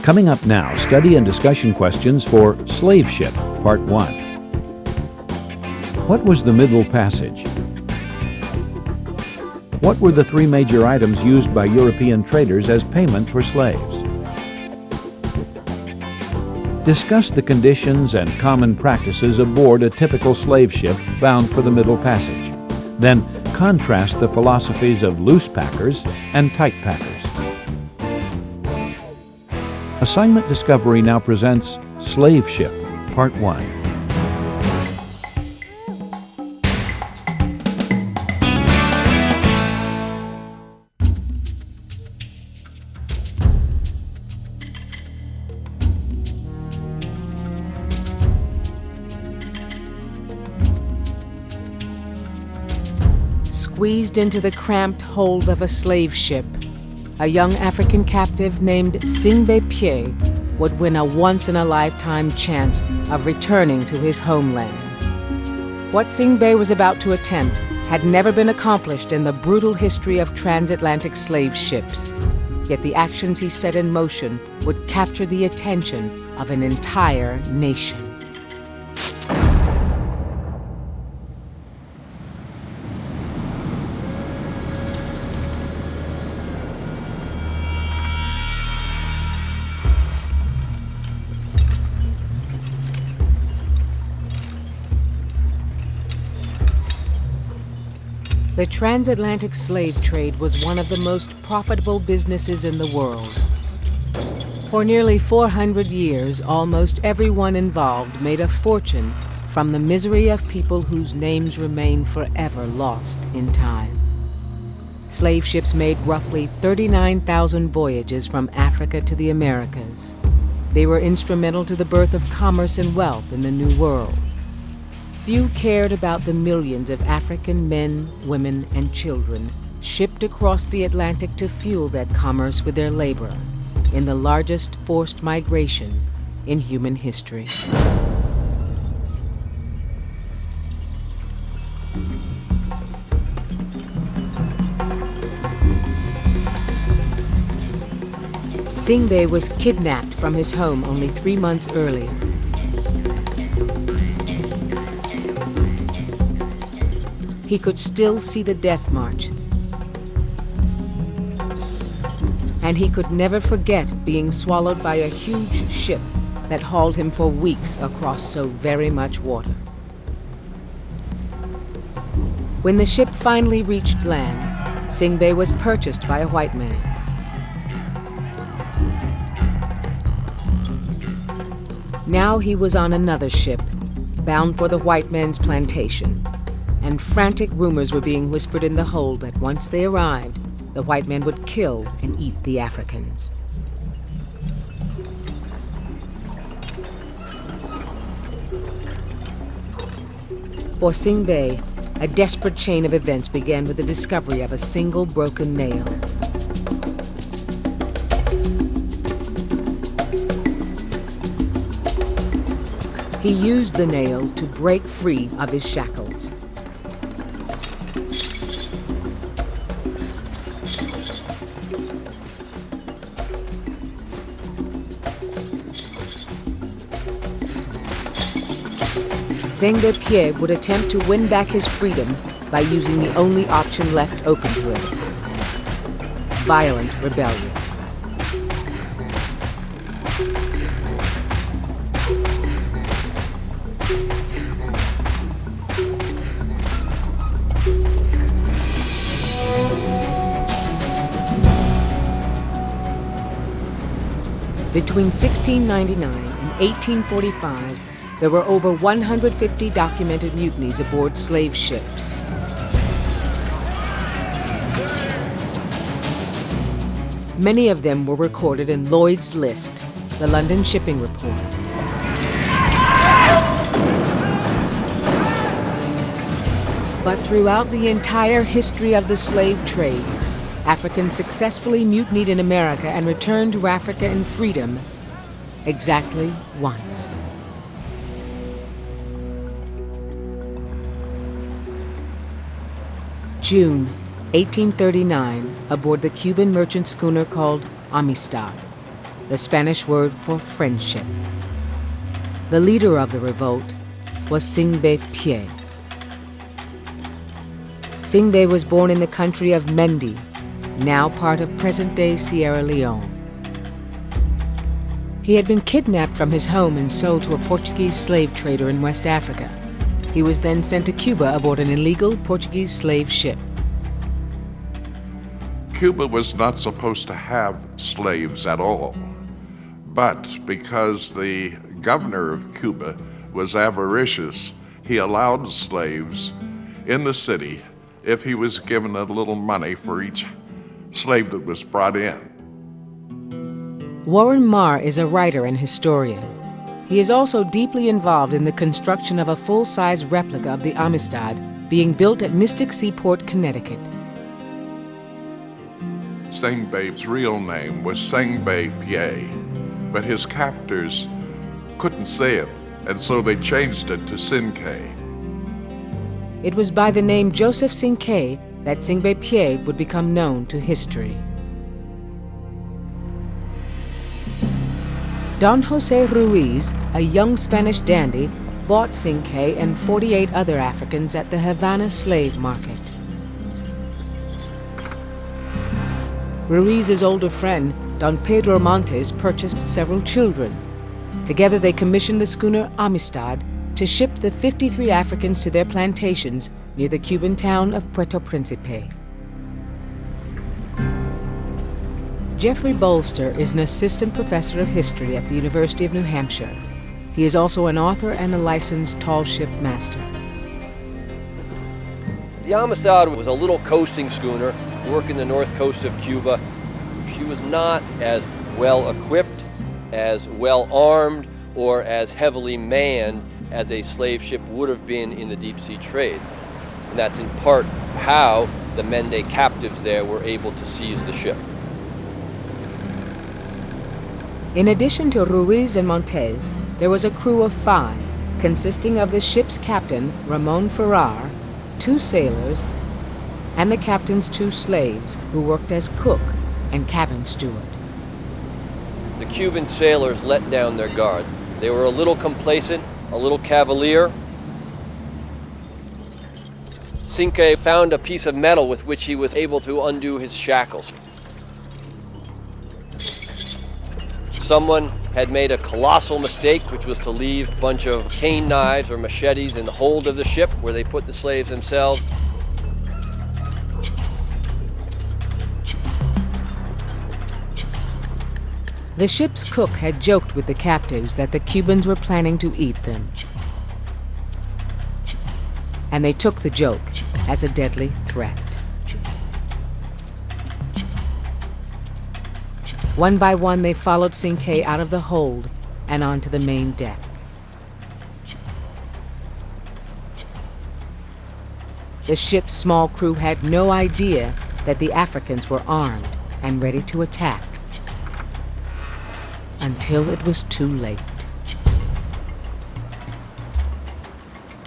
Coming up now, study and discussion questions for Slave Ship, Part 1. What was the Middle Passage? What were the three major items used by European traders as payment for slaves? Discuss the conditions and common practices aboard a typical slave ship bound for the Middle Passage. Then contrast the philosophies of loose packers and tight packers. Assignment Discovery now presents Slave Ship, Part 1. Squeezed into the cramped hold of a slave ship, a young African captive named Singbe Pie would win a once-in-a-lifetime chance of returning to his homeland. What Singbe was about to attempt had never been accomplished in the brutal history of transatlantic slave ships, yet the actions he set in motion would capture the attention of an entire nation. The transatlantic slave trade was one of the most profitable businesses in the world. For nearly 400 years, almost everyone involved made a fortune from the misery of people whose names remain forever lost in time. Slave ships made roughly 39,000 voyages from Africa to the Americas. They were instrumental to the birth of commerce and wealth in the New World. Few cared about the millions of African men, women, and children shipped across the Atlantic to fuel that commerce with their labor in the largest forced migration in human history. Singbe was kidnapped from his home only 3 months earlier. He could still see the death march, and he could never forget being swallowed by a huge ship that hauled him for weeks across so very much water. When the ship finally reached land, Singbe was purchased by a white man. Now he was on another ship, bound for the white man's plantation. And frantic rumors were being whispered in the hold that once they arrived, the white man would kill and eat the Africans. For Singbe, a desperate chain of events began with the discovery of a single broken nail. He used the nail to break free of his shackles. Singbe Pie would attempt to win back his freedom by using the only option left open to him: violent rebellion. Between 1699 and 1845, there were over 150 documented mutinies aboard slave ships. Many of them were recorded in Lloyd's List, the London Shipping Report. But throughout the entire history of the slave trade, Africans successfully mutinied in America and returned to Africa in freedom exactly once. June 1839, aboard the Cuban merchant schooner called Amistad. the Spanish word for friendship. The leader of the revolt was Singbe Pie. Singbe was born in the country of Mendi, now part of present-day Sierra Leone. He had been kidnapped from his home and sold to a Portuguese slave trader in West Africa. He was then sent to Cuba aboard an illegal Portuguese slave ship. Cuba was not supposed to have slaves at all, but because the governor of Cuba was avaricious, he allowed slaves in the city if he was given a little money for each slave that was brought in. Warren Marr is a writer and historian. He is also deeply involved in the construction of a full-size replica of the Amistad being built at Mystic Seaport, Connecticut. Singbe's real name was Singbe Pie, but his captors couldn't say it, and so they changed it to Sinkay. It was by the name Joseph Sinkay that Singbe Pie would become known to history. Don Jose Ruiz, a young Spanish dandy, bought Sinkay and 48 other Africans at the Havana slave market. Ruiz's older friend, Don Pedro Montes, purchased several children. Together they commissioned the schooner Amistad to ship the 53 Africans to their plantations near the Cuban town of Puerto Principe. Jeffrey Bolster is an assistant professor of history at the University of New Hampshire. He is also an author and a licensed tall ship master. The Amistad was a little coasting schooner working the north coast of Cuba. She was not as well equipped, as well armed, or as heavily manned as a slave ship would have been in the deep sea trade. And that's in part how the Mende captives there were able to seize the ship. In addition to Ruiz and Montes, there was a crew of 5, consisting of the ship's captain, Ramon Ferrar, 2 sailors, and the captain's 2 slaves, who worked as cook and cabin steward. The Cuban sailors let down their guard. They were a little complacent, a little cavalier. Sinkay found a piece of metal with which he was able to undo his shackles. Someone had made a colossal mistake, which was to leave a bunch of cane knives or machetes in the hold of the ship where they put the slaves themselves. The ship's cook had joked with the captives that the Cubans were planning to eat them. And they took the joke as a deadly threat. One by one, they followed Sinkay out of the hold and onto the main deck. The ship's small crew had no idea that the Africans were armed and ready to attack, until it was too late.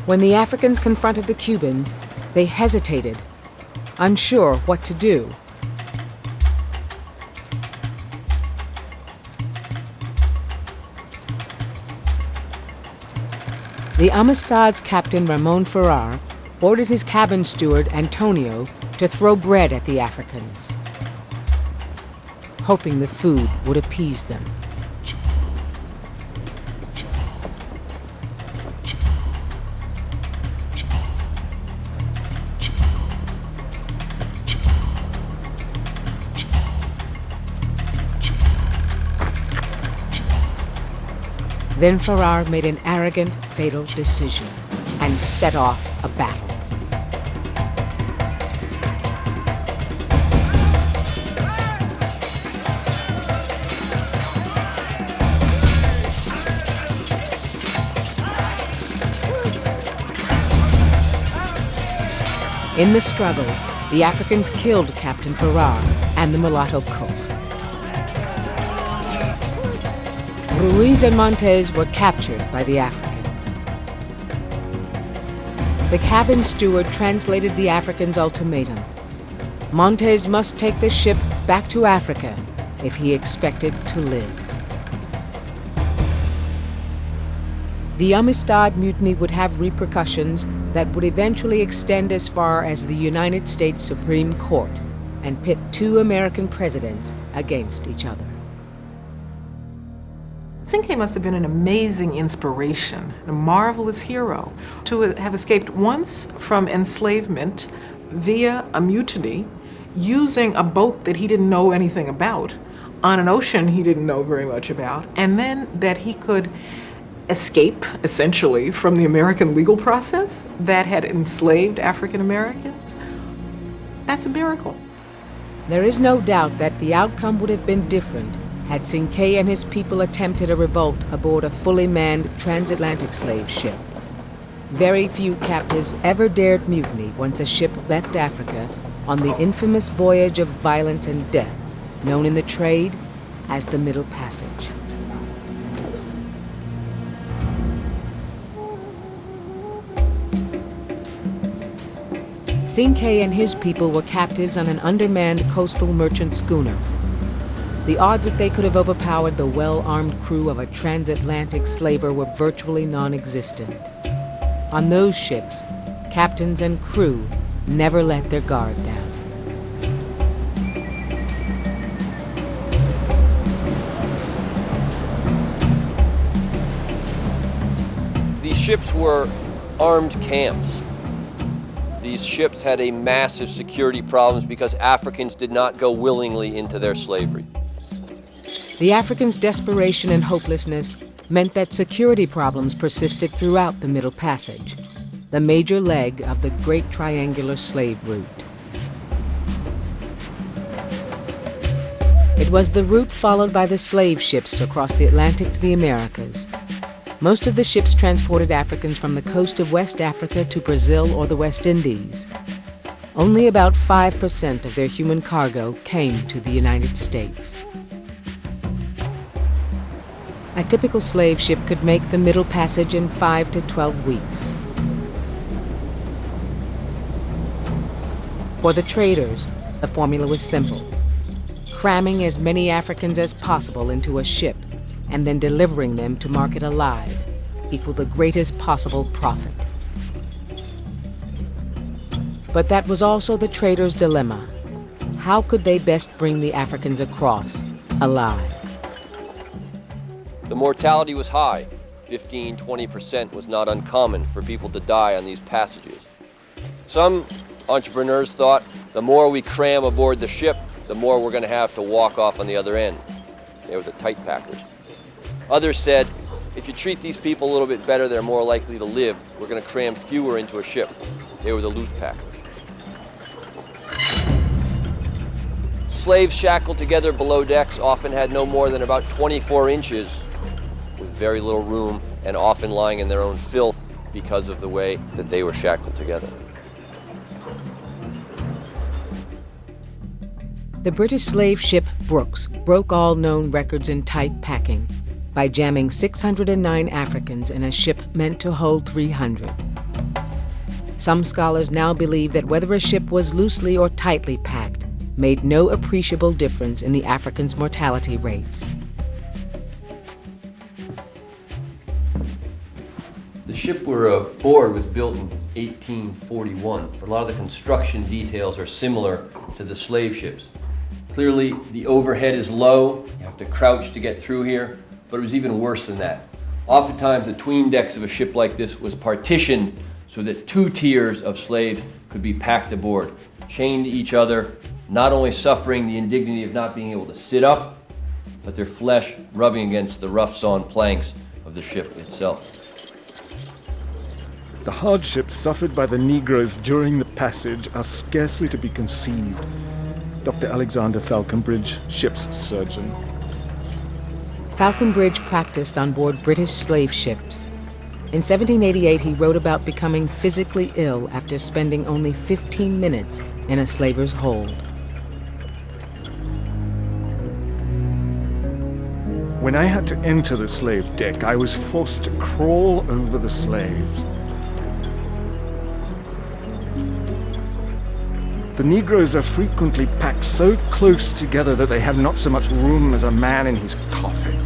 When the Africans confronted the Cubans, they hesitated, unsure what to do. The Amistad's captain, Ramon Ferrar, ordered his cabin steward, Antonio, to throw bread at the Africans, hoping the food would appease them. Then Ferrar made an arrogant, fatal decision and set off a battle. In the struggle, the Africans killed Captain Ferrar and the mulatto cook. Ruiz and Montes were captured by the Africans. The cabin steward translated the Africans' ultimatum. Montes must take the ship back to Africa if he expected to live. The Amistad mutiny would have repercussions that would eventually extend as far as the United States Supreme Court and pit two American presidents against each other. Cinque must have been an amazing inspiration, a marvelous hero, to have escaped once from enslavement via a mutiny, using a boat that he didn't know anything about, on an ocean he didn't know very much about, and then that he could escape, essentially, from the American legal process that had enslaved African Americans. That's a miracle. There is no doubt that the outcome would have been different had Cinque and his people attempted a revolt aboard a fully manned transatlantic slave ship. Very few captives ever dared mutiny once a ship left Africa on the infamous voyage of violence and death, known in the trade as the Middle Passage. Cinque and his people were captives on an undermanned coastal merchant schooner. The odds that they could have overpowered the well-armed crew of a transatlantic slaver were virtually non-existent. On those ships, captains and crew never let their guard down. These ships were armed camps. These ships had a massive security problems because Africans did not go willingly into their slavery. The Africans' desperation and hopelessness meant that security problems persisted throughout the Middle Passage, the major leg of the Great Triangular Slave Route. It was the route followed by the slave ships across the Atlantic to the Americas. Most of the ships transported Africans from the coast of West Africa to Brazil or the West Indies. Only about 5% of their human cargo came to the United States. A typical slave ship could make the Middle Passage in 5 to 12 weeks. For the traders, the formula was simple: cramming as many Africans as possible into a ship and then delivering them to market alive equaled the greatest possible profit. But that was also the traders' dilemma. How could they best bring the Africans across alive? The mortality was high. 15–20% was not uncommon for people to die on these passages. Some entrepreneurs thought the more we cram aboard the ship, the more we're going to have to walk off on the other end. They were the tight packers. Others said, if you treat these people a little bit better, they're more likely to live. We're going to cram fewer into a ship. They were the loose packers. Slaves shackled together below decks often had no more than about 24 inches, with very little room and often lying in their own filth because of the way that they were shackled together. The British slave ship Brooks broke all known records in tight packing by jamming 609 Africans in a ship meant to hold 300. Some scholars now believe that whether a ship was loosely or tightly packed made no appreciable difference in the Africans' mortality rates. The ship we're aboard was built in 1841, but a lot of the construction details are similar to the slave ships. Clearly, the overhead is low. You have to crouch to get through here, but it was even worse than that. Oftentimes, the 'tween decks of a ship like this was partitioned so that 2 tiers of slaves could be packed aboard, chained to each other, not only suffering the indignity of not being able to sit up, but their flesh rubbing against the rough sawn planks of the ship itself. The hardships suffered by the Negroes during the passage are scarcely to be conceived. Dr. Alexander Falconbridge, ship's surgeon. Falconbridge practiced on board British slave ships. In 1788, he wrote about becoming physically ill after spending only 15 minutes in a slaver's hold. When I had to enter the slave deck, I was forced to crawl over the slaves. The Negroes are frequently packed so close together that they have not so much room as a man in his coffin.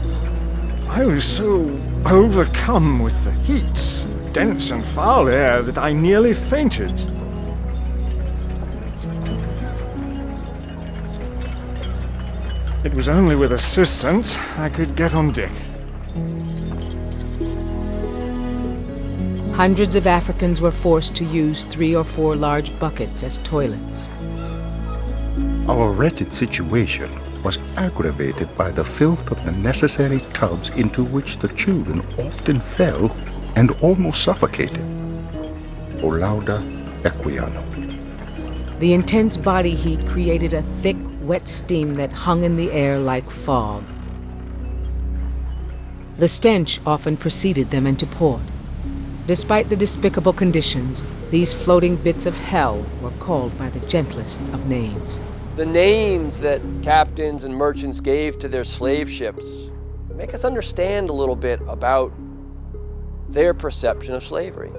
I was so overcome with the heat, stench, and foul air that I nearly fainted. It was only with assistance I could get on deck. Hundreds of Africans were forced to use 3 or 4 large buckets as toilets. Our wretched situation was aggravated by the filth of the necessary tubs into which the children often fell and almost suffocated. O lauda equiano. The intense body heat created a thick, wet steam that hung in the air like fog. The stench often preceded them into port. Despite the despicable conditions, these floating bits of hell were called by the gentlest of names. The names that captains and merchants gave to their slave ships make us understand a little bit about their perception of slavery.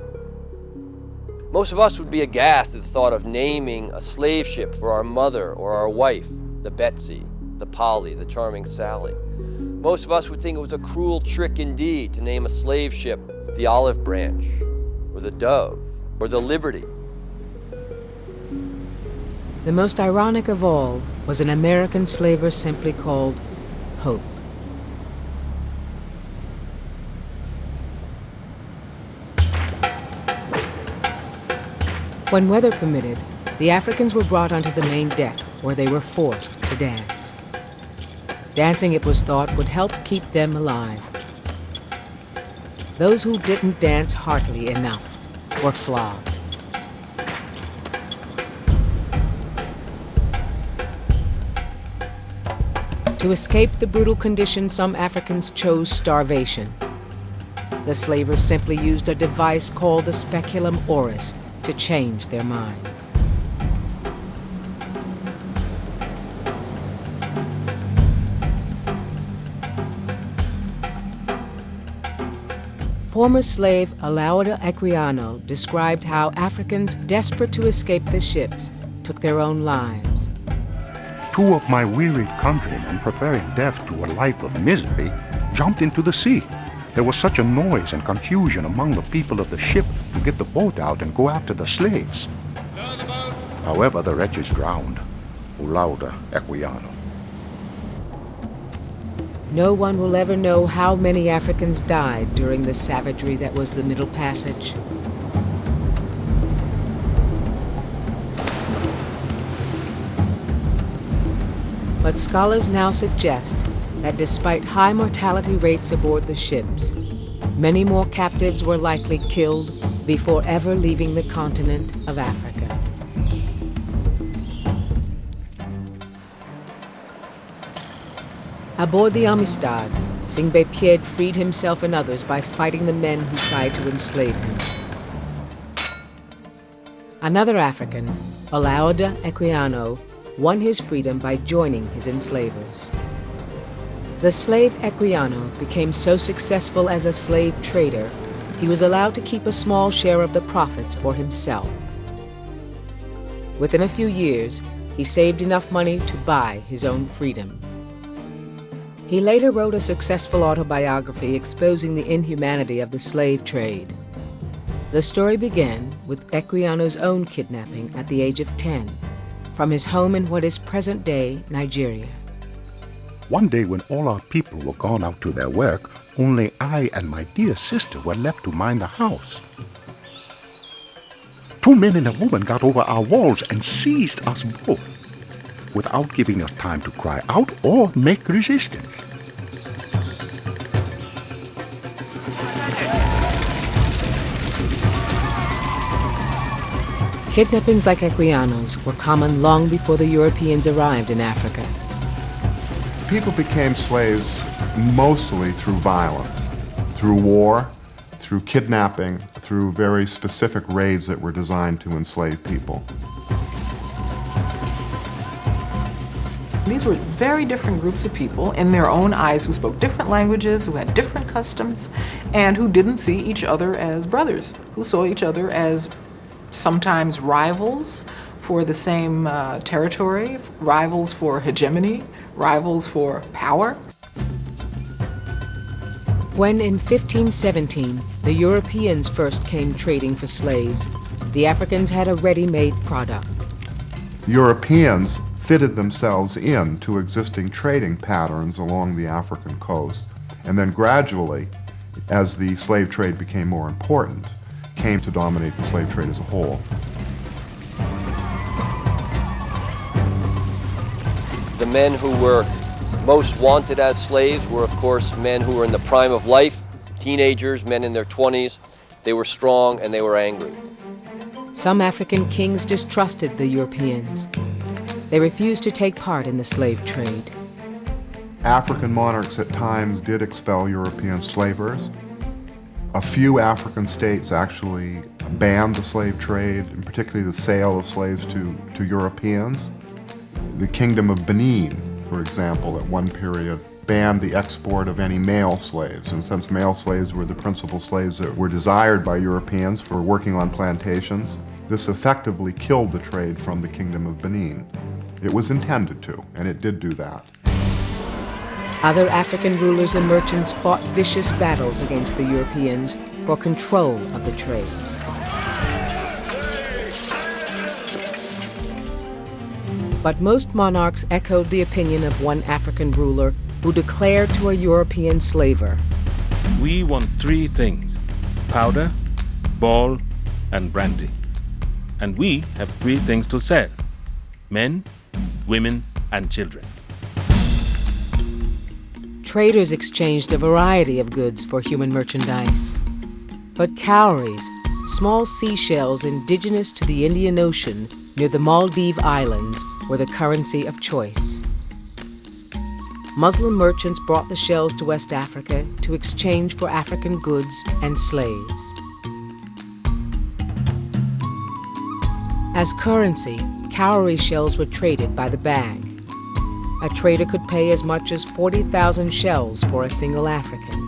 Most of us would be aghast at the thought of naming a slave ship for our mother or our wife, the Betsy, the Polly, the Charming Sally. Most of us would think it was a cruel trick indeed to name a slave ship the Olive Branch, or the Dove, or the Liberty. The most ironic of all was an American slaver simply called Hope. When weather permitted, the Africans were brought onto the main deck, where they were forced to dance. Dancing, it was thought, would help keep them alive. Those who didn't dance heartily enough were flogged. To escape the brutal conditions, some Africans chose starvation. The slavers simply used a device called the speculum oris to change their minds. Former slave Lauda Equiano described how Africans, desperate to escape the ships, took their own lives. 2 of my wearied countrymen, preferring death to a life of misery, jumped into the sea. There was such a noise and confusion among the people of the ship to get the boat out and go after the slaves. However, the wretches drowned. O lauda equiano. No one will ever know how many Africans died during the savagery that was the Middle Passage. But scholars now suggest that despite high mortality rates aboard the ships, many more captives were likely killed before ever leaving the continent of Africa. Aboard the Amistad, Singbe-Pied freed himself and others by fighting the men who tried to enslave him. Another African, Lauda Equiano, won his freedom by joining his enslavers. The slave Equiano became so successful as a slave trader, he was allowed to keep a small share of the profits for himself. Within a few years, he saved enough money to buy his own freedom. He later wrote a successful autobiography exposing the inhumanity of the slave trade. The story began with Equiano's own kidnapping at the age of 10, from his home in what is present-day Nigeria. One day when all our people were gone out to their work, only I and my dear sister were left to mind the house. 2 men and a woman got over our walls and seized us both, without giving us time to cry out or make resistance. Kidnappings like Equiano's were common long before the Europeans arrived in Africa. People became slaves mostly through violence, through war, through kidnapping, through very specific raids that were designed to enslave people. These were very different groups of people in their own eyes who spoke different languages, who had different customs, and who didn't see each other as brothers, who saw each other as sometimes rivals for the same territory, rivals for hegemony, rivals for power. When in 1517 the Europeans first came trading for slaves, the Africans had a ready-made product. Europeans fitted themselves into existing trading patterns along the African coast, and then gradually, as the slave trade became more important, came to dominate the slave trade as a whole. The men who were most wanted as slaves were, of course, men who were in the prime of life, teenagers, men in their 20s. They were strong and they were angry. Some African kings distrusted the Europeans. They refused to take part in the slave trade. African monarchs at times did expel European slavers. A few African states actually banned the slave trade, and particularly the sale of slaves to Europeans. The Kingdom of Benin, for example, at one period banned the export of any male slaves. And since male slaves were the principal slaves that were desired by Europeans for working on plantations, this effectively killed the trade from the Kingdom of Benin. It was intended to, and it did do that. Other African rulers and merchants fought vicious battles against the Europeans for control of the trade. But most monarchs echoed the opinion of one African ruler who declared to a European slaver, "We want three things: powder, ball, and brandy. And we have three things to sell: men, women, and children." Traders exchanged a variety of goods for human merchandise. But cowries, small seashells indigenous to the Indian Ocean near the Maldive Islands, were the currency of choice. Muslim merchants brought the shells to West Africa to exchange for African goods and slaves. As currency, cowrie shells were traded by the bag. A trader could pay as much as 40,000 shells for a single African.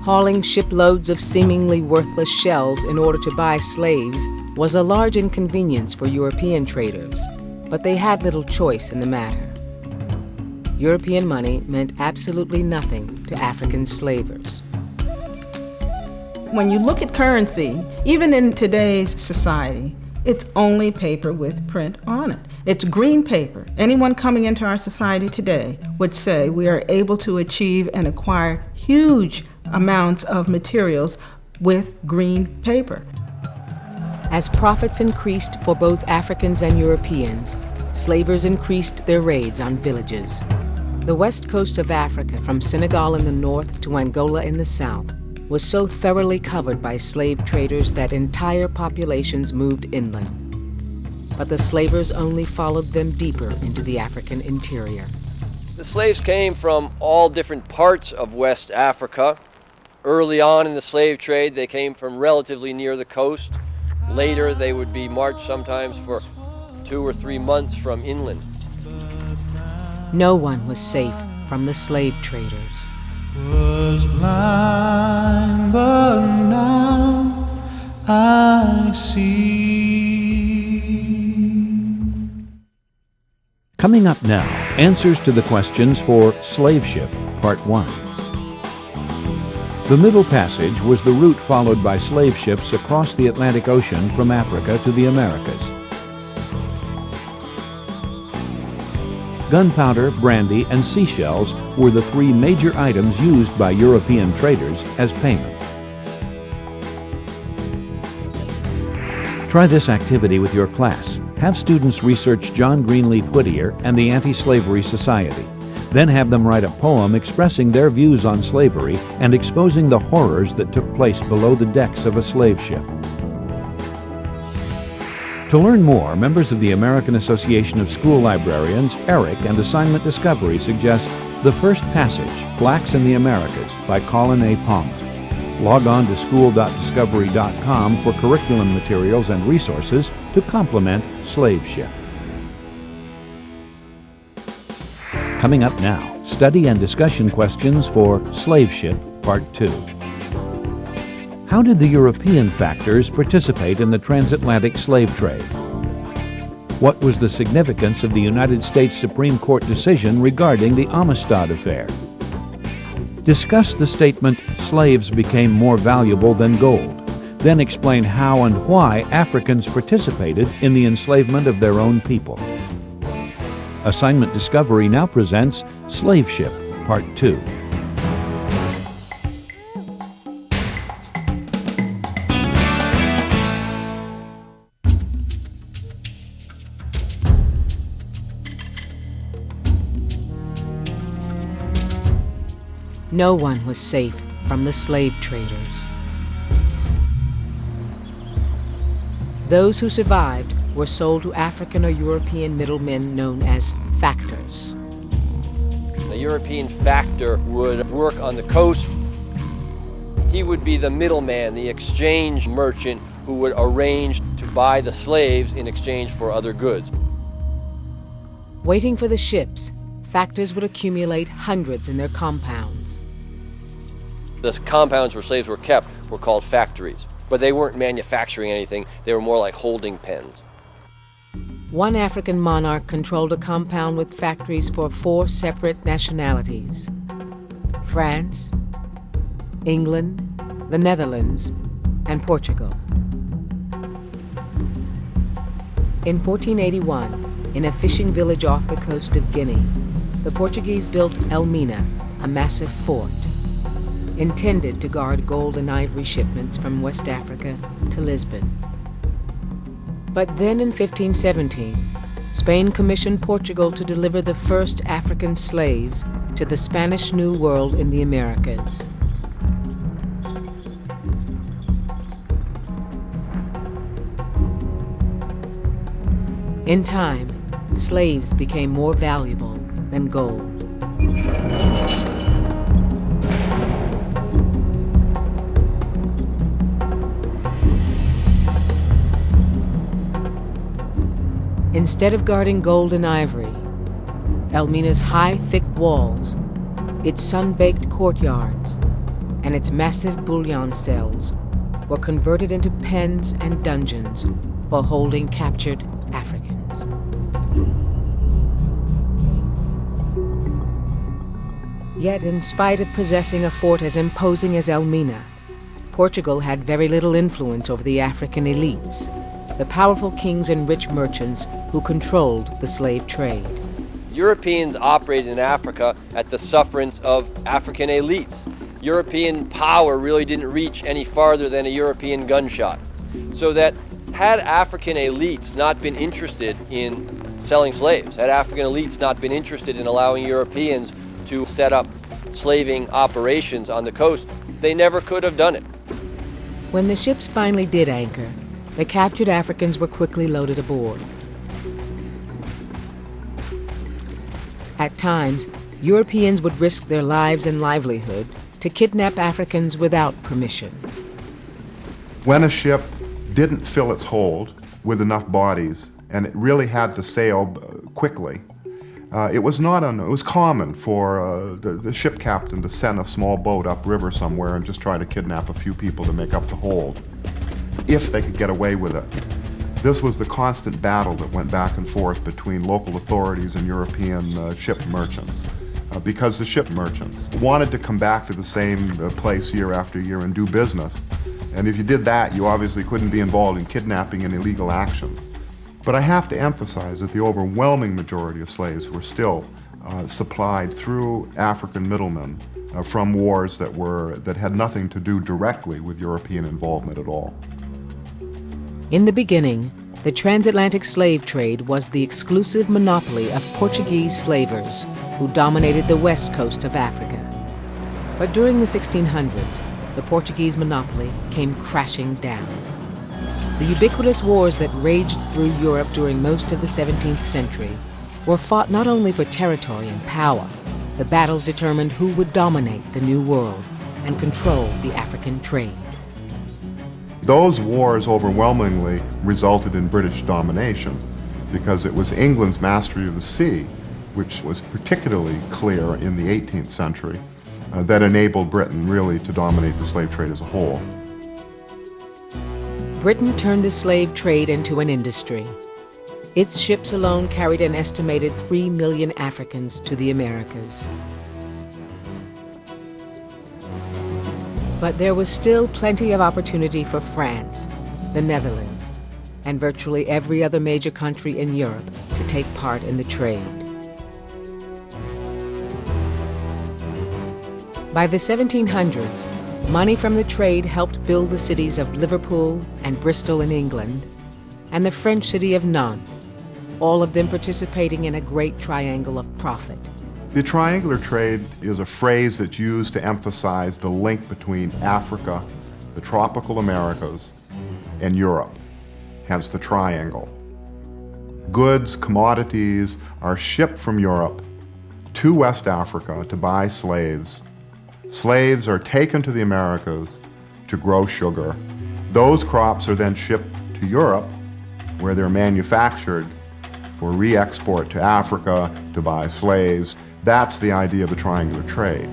Hauling shiploads of seemingly worthless shells in order to buy slaves was a large inconvenience for European traders, but they had little choice in the matter. European money meant absolutely nothing to African slavers. When you look at currency, even in today's society, it's only paper with print on it. It's green paper. Anyone coming into our society today would say we are able to achieve and acquire huge amounts of materials with green paper. As profits increased for both Africans and Europeans, slavers increased their raids on villages. The west coast of Africa, from Senegal in the north to Angola in the south, was so thoroughly covered by slave traders that entire populations moved inland. But the slavers only followed them deeper into the African interior. The slaves came from all different parts of West Africa. Early on in the slave trade, they came from relatively near the coast. Later, they would be marched sometimes for 2 or 3 months from inland. No one was safe from the slave traders. Was blind, but now I see. Coming up now, answers to the questions for Slave Ship, Part 1. The Middle Passage was the route followed by slave ships across the Atlantic Ocean from Africa to the Americas. Gunpowder, brandy, and seashells were the three major items used by European traders as payment. Try this activity with your class. Have students research John Greenleaf Whittier and the Anti-Slavery Society. Then have them write a poem expressing their views on slavery and exposing the horrors that took place below the decks of a slave ship. To learn more, members of the American Association of School Librarians, ERIC, and Assignment Discovery suggest The First Passage, Blacks in the Americas by Colin A. Palmer. Log on to school.discovery.com for curriculum materials and resources to complement Slave Ship. Coming up now, study and discussion questions for Slave Ship, Part 2. How did the European factors participate in the transatlantic slave trade? What was the significance of the United States Supreme Court decision regarding the Amistad affair? Discuss the statement, slaves became more valuable than gold. Then explain how and why Africans participated in the enslavement of their own people. Assignment Discovery now presents Slave Ship, Part 2. No one was safe from the slave traders. Those who survived were sold to African or European middlemen known as factors. A European factor would work on the coast. He would be the middleman, the exchange merchant who would arrange to buy the slaves in exchange for other goods. Waiting for the ships, factors would accumulate hundreds in their compounds. The compounds where slaves were kept were called factories, but they weren't manufacturing anything. They were more like holding pens. One African monarch controlled a compound with factories for 4 separate nationalities: France, England, the Netherlands, and Portugal. In 1481, in a fishing village off the coast of Guinea, the Portuguese built Elmina, a massive fort, intended to guard gold and ivory shipments from West Africa to Lisbon. But then in 1517, Spain commissioned Portugal to deliver the first African slaves to the Spanish New World in the Americas. In time, slaves became more valuable than gold. Instead of guarding gold and ivory, Elmina's high, thick walls, its sun-baked courtyards, and its massive bullion cells were converted into pens and dungeons for holding captured Africans. Yet, in spite of possessing a fort as imposing as Elmina, Portugal had very little influence over the African elites, the powerful kings and rich merchants who controlled the slave trade. Europeans operated in Africa at the sufferance of African elites. European power really didn't reach any farther than a European gunshot. So that had African elites not been interested in selling slaves, had African elites not been interested in allowing Europeans to set up slaving operations on the coast, they never could have done it. When the ships finally did anchor, the captured Africans were quickly loaded aboard. At times, Europeans would risk their lives and livelihood to kidnap Africans without permission. When a ship didn't fill its hold with enough bodies, and it really had to sail quickly, it was common for the ship captain to send a small boat upriver somewhere and just try to kidnap a few people to make up the hold, if they could get away with it. This was the constant battle that went back and forth between local authorities and European ship merchants, because the ship merchants wanted to come back to the same place year after year and do business. And if you did that, you obviously couldn't be involved in kidnapping and illegal actions. But I have to emphasize that the overwhelming majority of slaves were still supplied through African middlemen from wars that had nothing to do directly with European involvement at all. In the beginning, the transatlantic slave trade was the exclusive monopoly of Portuguese slavers who dominated the west coast of Africa. But during the 1600s, the Portuguese monopoly came crashing down. The ubiquitous wars that raged through Europe during most of the 17th century were fought not only for territory and power. The battles determined who would dominate the New World and control the African trade. Those wars overwhelmingly resulted in British domination because it was England's mastery of the sea, which was particularly clear in the 18th century, that enabled Britain really to dominate the slave trade as a whole. Britain turned the slave trade into an industry. Its ships alone carried an estimated 3 million Africans to the Americas. But there was still plenty of opportunity for France, the Netherlands, and virtually every other major country in Europe to take part in the trade. By the 1700s, money from the trade helped build the cities of Liverpool and Bristol in England, and the French city of Nantes, all of them participating in a great triangle of profit. The triangular trade is a phrase that's used to emphasize the link between Africa, the tropical Americas, and Europe, hence the triangle. Goods, commodities are shipped from Europe to West Africa to buy slaves. Slaves are taken to the Americas to grow sugar. Those crops are then shipped to Europe, where they're manufactured for re-export to Africa to buy slaves. That's the idea of the triangular trade.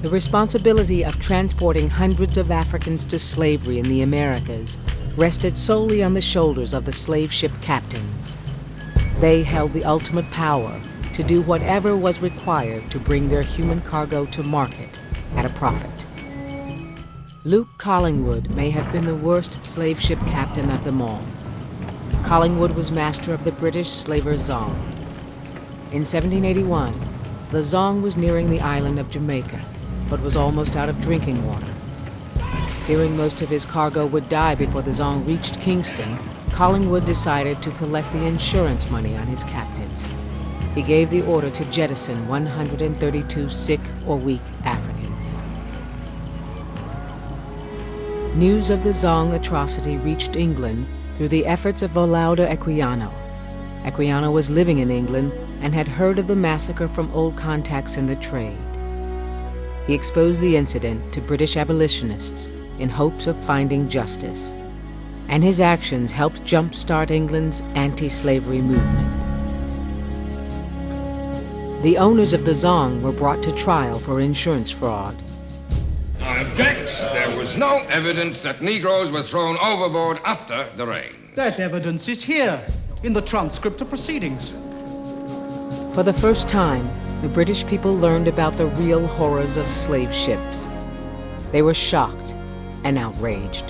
The responsibility of transporting hundreds of Africans to slavery in the Americas rested solely on the shoulders of the slave ship captains. They held the ultimate power to do whatever was required to bring their human cargo to market at a profit. Luke Collingwood may have been the worst slave ship captain of them all. Collingwood was master of the British slaver Zong. In 1781, the Zong was nearing the island of Jamaica, but was almost out of drinking water. Fearing most of his cargo would die before the Zong reached Kingston, Collingwood decided to collect the insurance money on his captives. He gave the order to jettison 132 sick or weak Africans. News of the Zong atrocity reached England through the efforts of Olaudah Equiano. Equiano was living in England and had heard of the massacre from old contacts in the trade. He exposed the incident to British abolitionists in hopes of finding justice, and his actions helped jumpstart England's anti-slavery movement. The owners of the Zong were brought to trial for insurance fraud. I object. There was no evidence that Negroes were thrown overboard after the rain. That evidence is here, in the transcript of proceedings. For the first time, the British people learned about the real horrors of slave ships. They were shocked and outraged.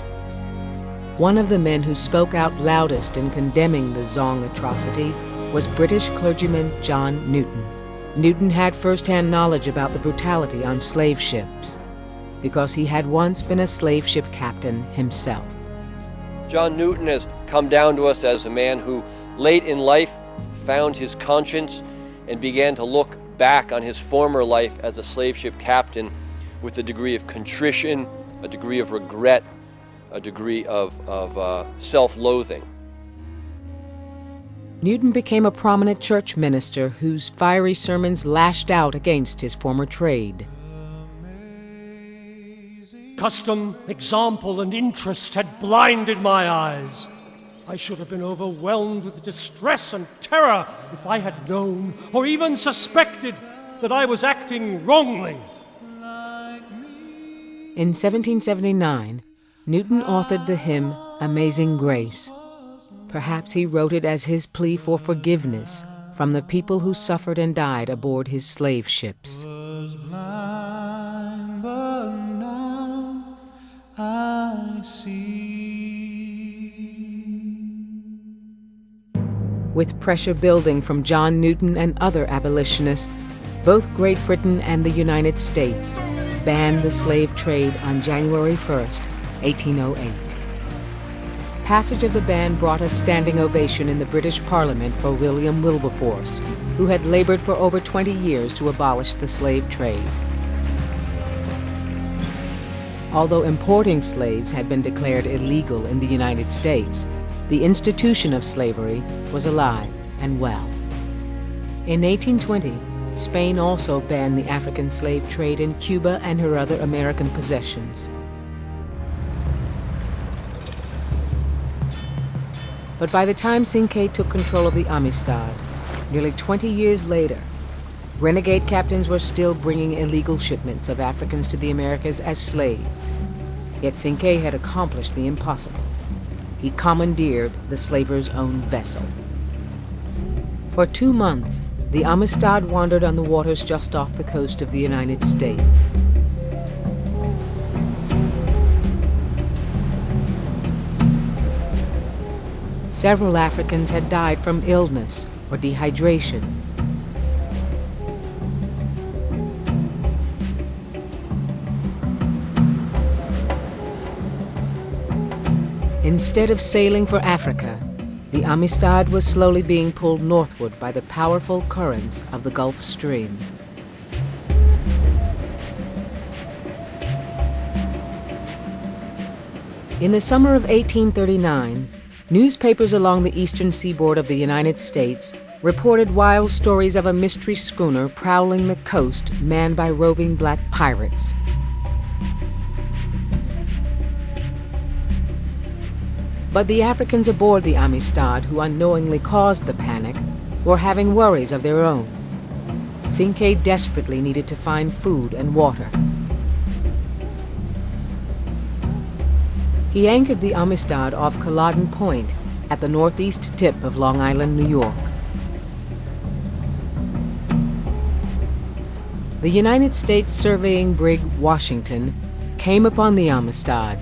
One of the men who spoke out loudest in condemning the Zong atrocity was British clergyman John Newton. Newton had first-hand knowledge about the brutality on slave ships, because he had once been a slave ship captain himself. John Newton has come down to us as a man who, late in life, found his conscience and began to look back on his former life as a slave ship captain with a degree of contrition, a degree of regret, a degree of self-loathing. Newton became a prominent church minister whose fiery sermons lashed out against his former trade. Custom, example, and interest had blinded my eyes. I should have been overwhelmed with distress and terror if I had known or even suspected that I was acting wrongly. In 1779, Newton authored the hymn Amazing Grace. Perhaps he wrote it as his plea for forgiveness from the people who suffered and died aboard his slave ships. I see. With pressure building from John Newton and other abolitionists, both Great Britain and the United States banned the slave trade on January 1st, 1808. Passage of the ban brought a standing ovation in the British Parliament for William Wilberforce, who had labored for over 20 years to abolish the slave trade. Although importing slaves had been declared illegal in the United States, the institution of slavery was alive and well. In 1820, Spain also banned the African slave trade in Cuba and her other American possessions. But by the time Cinque took control of the Amistad, nearly 20 years later, renegade captains were still bringing illegal shipments of Africans to the Americas as slaves. Yet Cinque had accomplished the impossible. He commandeered the slaver's own vessel. For 2 months, the Amistad wandered on the waters just off the coast of the United States. Several Africans had died from illness or dehydration. Instead of sailing for Africa, the Amistad was slowly being pulled northward by the powerful currents of the Gulf Stream. In the summer of 1839, newspapers along the eastern seaboard of the United States reported wild stories of a mystery schooner prowling the coast manned by roving black pirates. But the Africans aboard the Amistad, who unknowingly caused the panic, were having worries of their own. Cinque desperately needed to find food and water. He anchored the Amistad off Culloden Point at the northeast tip of Long Island, New York. The United States surveying brig Washington came upon the Amistad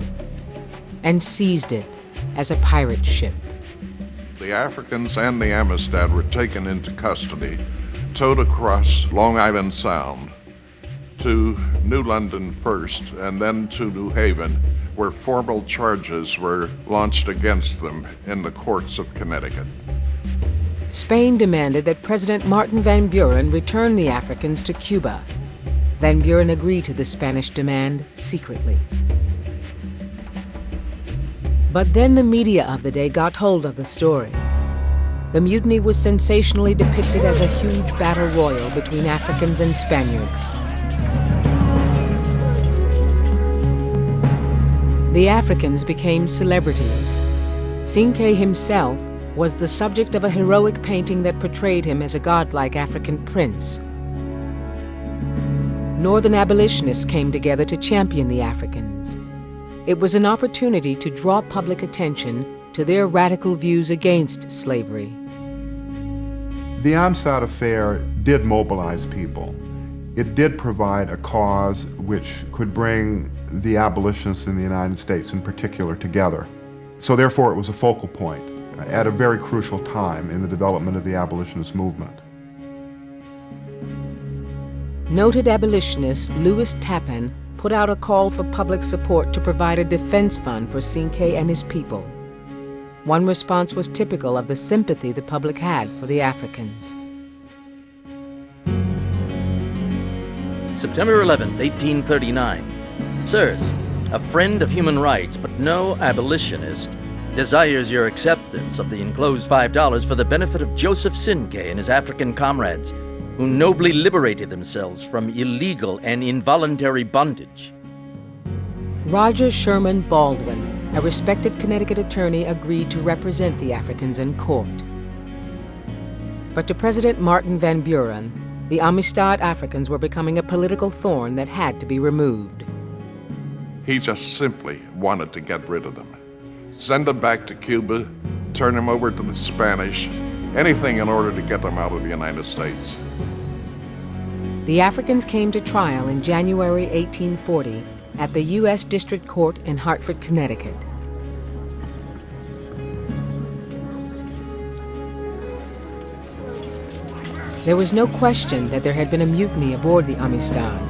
and seized it as a pirate ship. The Africans and the Amistad were taken into custody, towed across Long Island Sound to New London first, and then to New Haven, where formal charges were launched against them in the courts of Connecticut. Spain demanded that President Martin Van Buren return the Africans to Cuba. Van Buren agreed to the Spanish demand secretly. But then the media of the day got hold of the story. The mutiny was sensationally depicted as a huge battle royal between Africans and Spaniards. The Africans became celebrities. Cinque himself was the subject of a heroic painting that portrayed him as a godlike African prince. Northern abolitionists came together to champion the Africans. It was an opportunity to draw public attention to their radical views against slavery. The Amistad affair did mobilize people. It did provide a cause which could bring the abolitionists in the United States in particular together. So therefore it was a focal point at a very crucial time in the development of the abolitionist movement. Noted abolitionist Louis Tappan put out a call for public support to provide a defense fund for Cinque and his people. One response was typical of the sympathy the public had for the Africans. September 11th, 1839. Sirs, a friend of human rights, but no abolitionist, desires your acceptance of the enclosed $5 for the benefit of Joseph Cinque and his African comrades, who nobly liberated themselves from illegal and involuntary bondage. Roger Sherman Baldwin, a respected Connecticut attorney, agreed to represent the Africans in court. But to President Martin Van Buren, the Amistad Africans were becoming a political thorn that had to be removed. He just simply wanted to get rid of them. Send them back to Cuba, turn them over to the Spanish, anything in order to get them out of the United States. The Africans came to trial in January 1840 at the U.S. District Court in Hartford, Connecticut. There was no question that there had been a mutiny aboard the Amistad.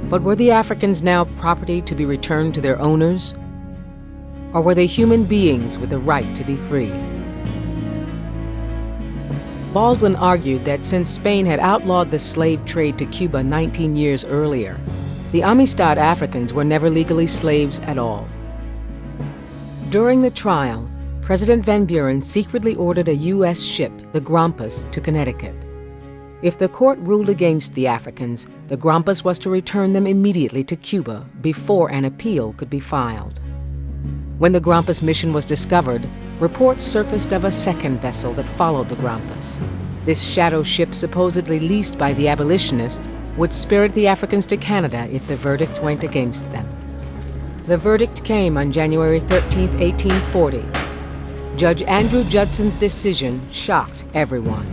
But were the Africans now property to be returned to their owners? Or were they human beings with the right to be free? Baldwin argued that since Spain had outlawed the slave trade to Cuba 19 years earlier, the Amistad Africans were never legally slaves at all. During the trial, President Van Buren secretly ordered a U.S. ship, the Grampus, to Connecticut. If the court ruled against the Africans, the Grampus was to return them immediately to Cuba before an appeal could be filed. When the Grampus mission was discovered, reports surfaced of a second vessel that followed the Grampus. This shadow ship, supposedly leased by the abolitionists, would spirit the Africans to Canada if the verdict went against them. The verdict came on January 13, 1840. Judge Andrew Judson's decision shocked everyone.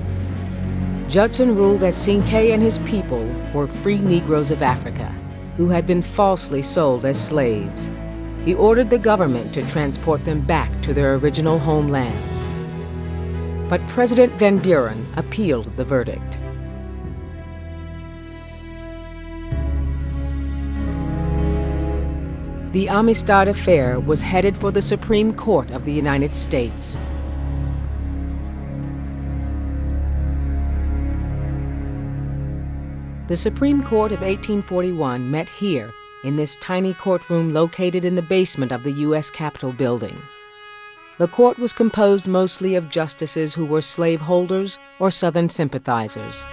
Judson ruled that Cinque and his people were free Negroes of Africa who had been falsely sold as slaves. He ordered the government to transport them back to their original homelands. But President Van Buren appealed the verdict. The Amistad affair was headed for the Supreme Court of the United States. The Supreme Court of 1841 met here in this tiny courtroom located in the basement of the U.S. Capitol building. The court was composed mostly of justices who were slaveholders or Southern sympathizers.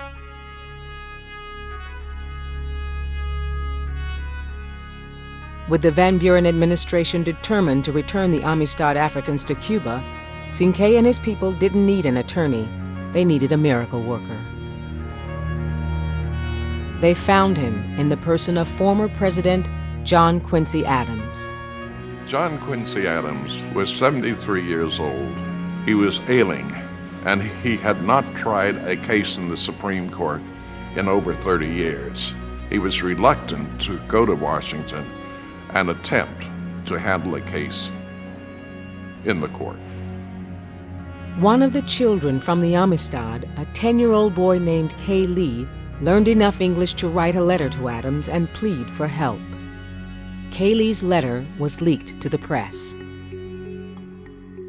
With the Van Buren administration determined to return the Amistad Africans to Cuba, Cinque and his people didn't need an attorney. They needed a miracle worker. They found him in the person of former President John Quincy Adams. John Quincy Adams was 73 years old. He was ailing, and he had not tried a case in the Supreme Court in over 30 years. He was reluctant to go to Washington and attempt to handle a case in the court. One of the children from the Amistad, a 10-year-old boy named Kay Lee, learned enough English to write a letter to Adams and plead for help. Kay Lee's letter was leaked to the press.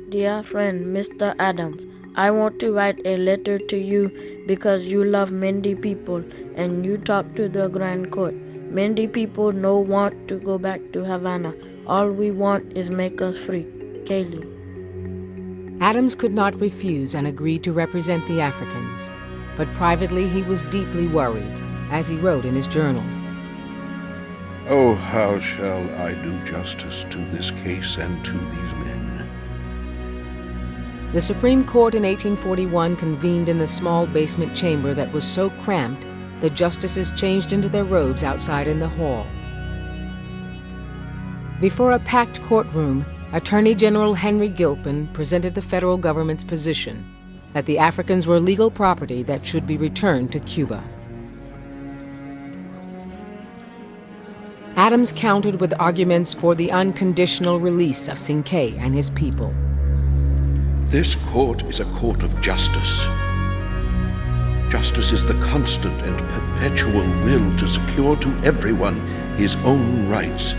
Dear friend, Mr. Adams, I want to write a letter to you because you love many people and you talk to the Grand Court. Many people no want to go back to Havana. All we want is make us free. Kaylee. Adams could not refuse and agreed to represent the Africans, but privately he was deeply worried, as he wrote in his journal. Oh, how shall I do justice to this case and to these men? The Supreme Court in 1841 convened in the small basement chamber that was so cramped the justices changed into their robes outside in the hall. Before a packed courtroom, Attorney General Henry Gilpin presented the federal government's position that the Africans were legal property that should be returned to Cuba. Adams countered with arguments for the unconditional release of Cinque and his people. This court is a court of justice. Justice is the constant and perpetual will to secure to everyone his own rights.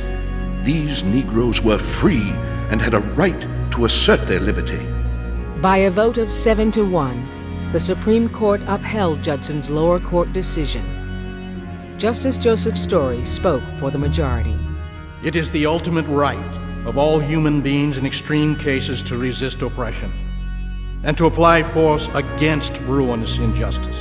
These Negroes were free and had a right to assert their liberty. By a vote of 7-1, the Supreme Court upheld Judson's lower court decision. Justice Joseph Story spoke for the majority. It is the ultimate right of all human beings in extreme cases to resist oppression and to apply force against ruinous injustice.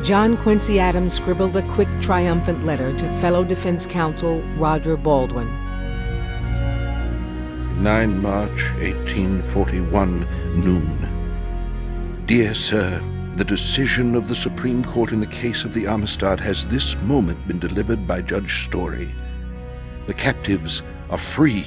John Quincy Adams scribbled a quick, triumphant letter to fellow defense counsel Roger Baldwin. 9 March 1841, noon. Dear Sir, the decision of the Supreme Court in the case of the Amistad has this moment been delivered by Judge Story. The captives are free.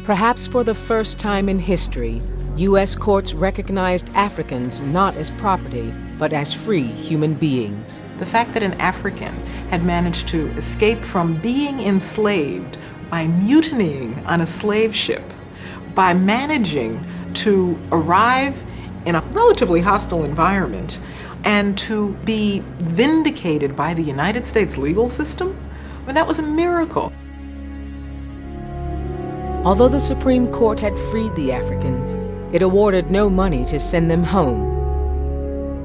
Perhaps for the first time in history, U.S. courts recognized Africans not as property, but as free human beings. The fact that an African had managed to escape from being enslaved by mutinying on a slave ship, by managing to arrive in a relatively hostile environment, and to be vindicated by the United States legal system, I mean, that was a miracle. Although the Supreme Court had freed the Africans, it awarded no money to send them home.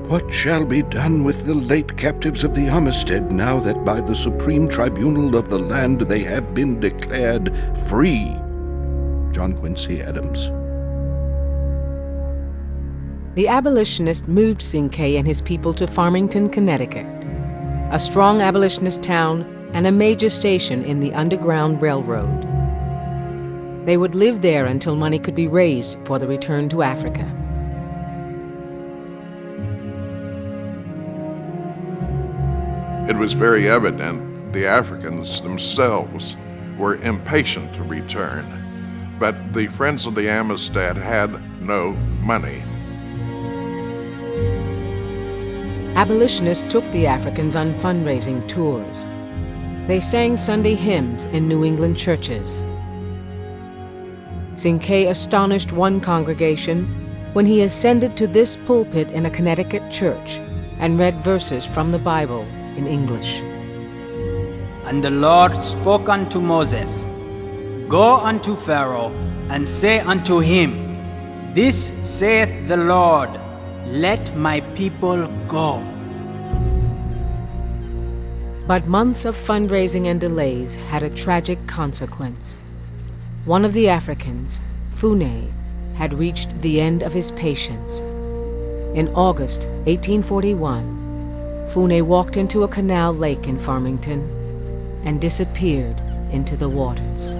What shall be done with the late captives of the Amistad now that by the Supreme Tribunal of the land they have been declared free? John Quincy Adams. The abolitionist moved Cinque and his people to Farmington, Connecticut, a strong abolitionist town and a major station in the Underground Railroad. They would live there until money could be raised for the return to Africa. It was very evident the Africans themselves were impatient to return, But the Friends of the Amistad had no money. Abolitionists took the Africans on fundraising tours. They sang Sunday hymns in New England churches. Cinque astonished one congregation when he ascended to this pulpit in a Connecticut church and read verses from the Bible in English. And the Lord spoke unto Moses, Go unto Pharaoh, and say unto him, This saith the Lord, Let my people go. But months of fundraising and delays had a tragic consequence. One of the Africans, Fune, had reached the end of his patience. In August 1841, Fune walked into a canal lake in Farmington and disappeared into the waters.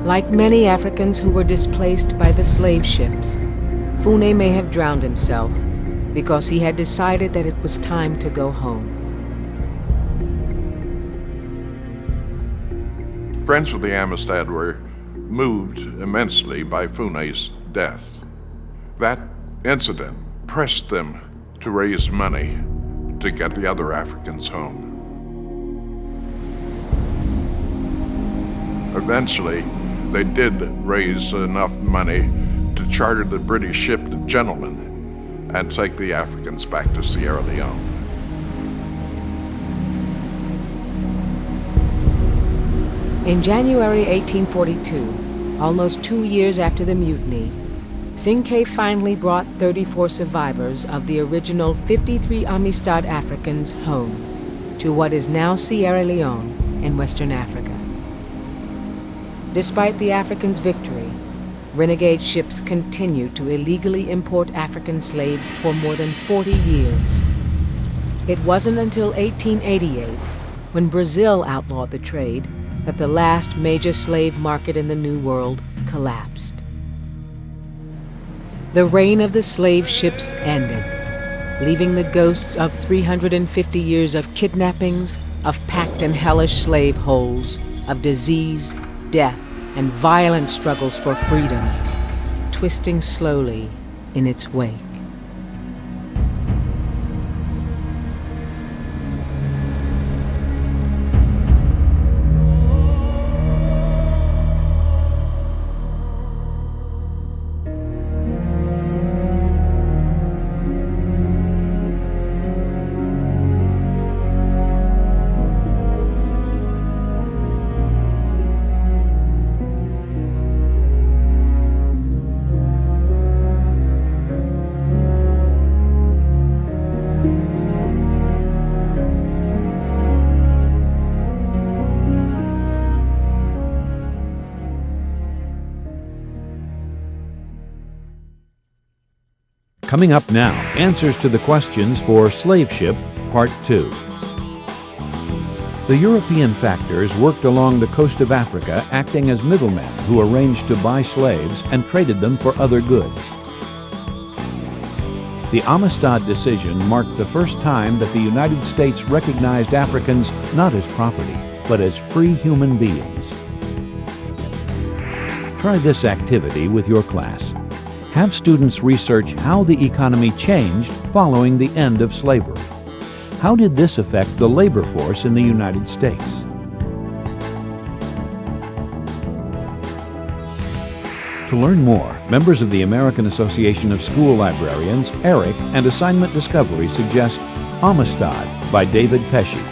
Like many Africans who were displaced by the slave ships, Fune may have drowned himself because he had decided that it was time to go home. Friends of the Amistad were moved immensely by Fune's death. That incident pressed them to raise money to get the other Africans home. Eventually, they did raise enough money to charter the British ship the Gentleman and take the Africans back to Sierra Leone. In January 1842, almost 2 years after the mutiny, Cinque finally brought 34 survivors of the original 53 Amistad Africans home to what is now Sierra Leone in Western Africa. Despite the Africans' victory, renegade ships continued to illegally import African slaves for more than 40 years. It wasn't until 1888, when Brazil outlawed the trade, that the last major slave market in the New World collapsed. The reign of the slave ships ended, leaving the ghosts of 350 years of kidnappings, of packed and hellish slave holes, of disease, death, and violent struggles for freedom, twisting slowly in its wake. Coming up now, answers to the questions for Slave Ship, Part 2. The European factors worked along the coast of Africa, acting as middlemen who arranged to buy slaves and traded them for other goods. The Amistad decision marked the first time that the United States recognized Africans not as property, but as free human beings. Try this activity with your class. Have students research how the economy changed following the end of slavery. How did this affect the labor force in the United States? To learn more, members of the American Association of School Librarians, ERIC, and Assignment Discovery suggest Amistad by David Pesce.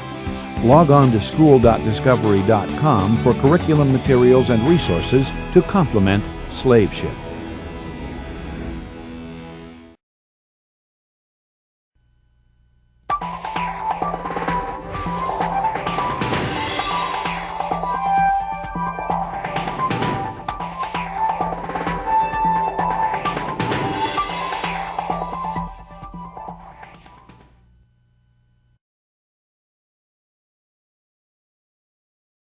Log on to school.discovery.com for curriculum materials and resources to complement Slave Ship.